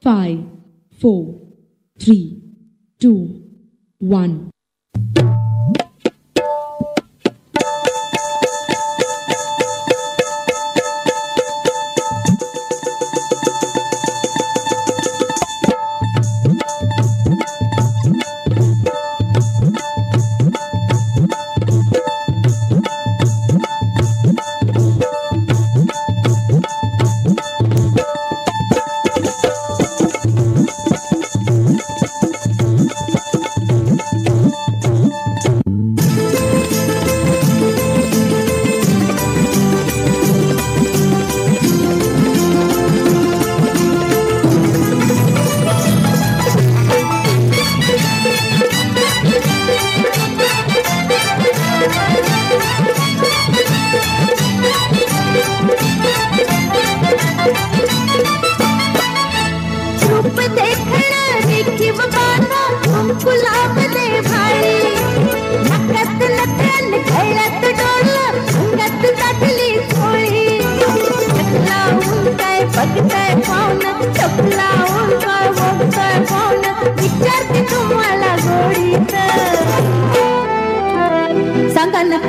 5, 4, 3, 2, 1.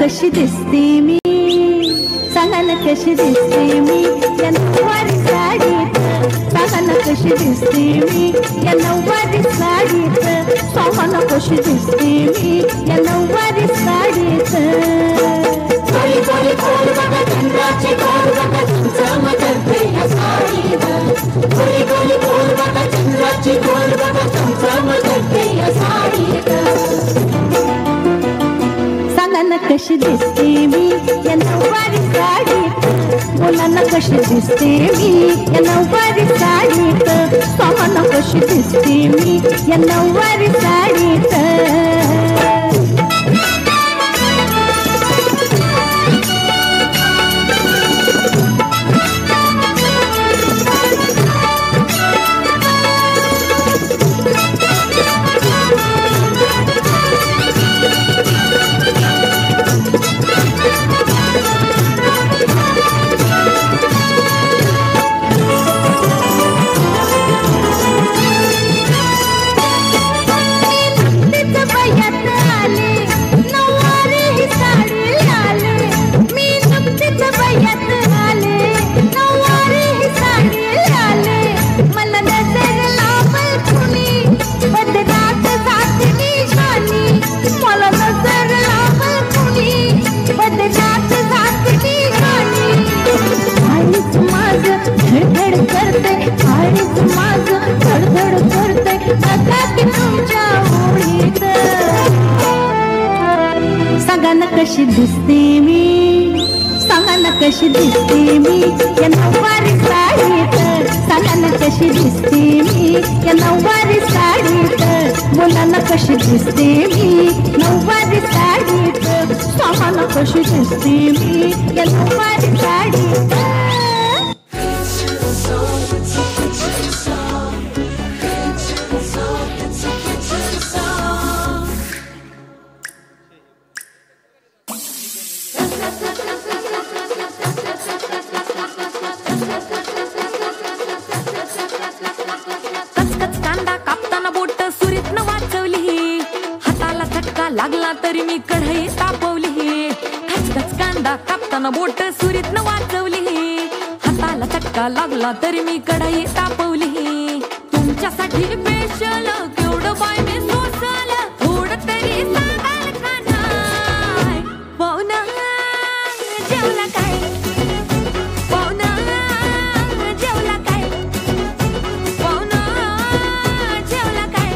कशी दिसते मी, सांगा ना कशी दिसते मी या नऊवारी साडीत, सांगा ना कशी दिसते मी या नऊवारी साडीत, सांगा ना कशी दिसते मी या नऊवारी साडीत. गोरी गोरी गोर बघा चंद्राची गोर बघा चमचमते या साडीत, गोरी गोरी गोर बघा चंद्राची गोर बघा चमचमते या साडीत. कशी दिसते मी या नऊवारी साडीत, बोला ना कशी दिसते मी या नऊवारी साडीत, सांगा ना कशी दिसते मी या नऊवारी साडीत. कशी दिसते मी, सांगा ना कशी दिसते मी या नऊवारी साडीत, सांगा ना कशी दिसते मी या नऊवारी साडीत, बोला ना कशी दिसते मी नऊवारी साडीत, सांगा ना कशी दिसते मी या नऊवारी साडीत. लागला तरी मी कढई तापवली, खचखच कांदा कापताना बोट सुरीत न वाचवली, हाताला चटका लागला तरी मी कढई तापवली. तुमच्यासाठी स्पेशल केवढं बाय मी सोसल, थोडं तरी सांगाल का नाय. पाहुणा जेवला काय, पाहुणा जेवला काय, पाहुणा जेवला काय.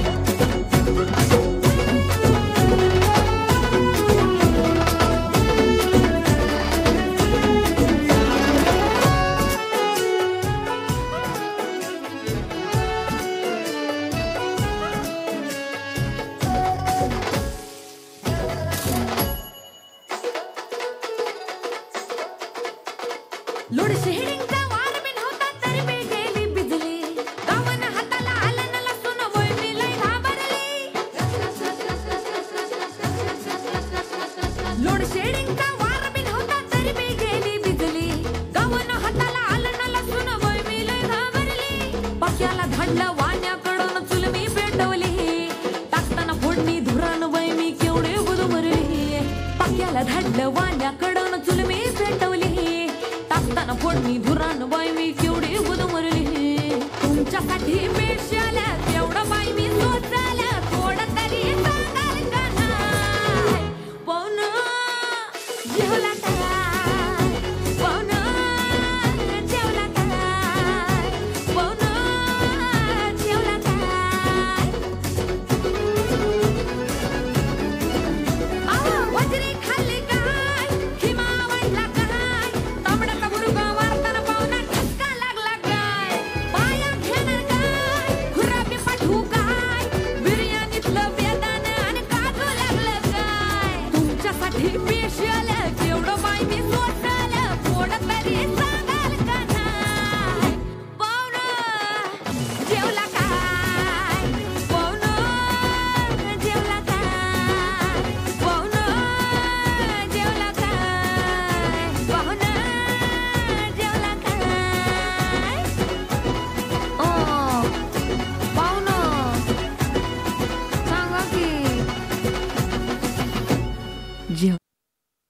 पाक्याला धाडलं वाण्याकडून चूल मी पेटवली टाकताना फोडणी धुरान बाई मी केवढे गुदमरली पाक्याला धाडलं वाण्याकडून चूल मी पेटवली टाकताना फोडणी धुरान बाई मी केवढे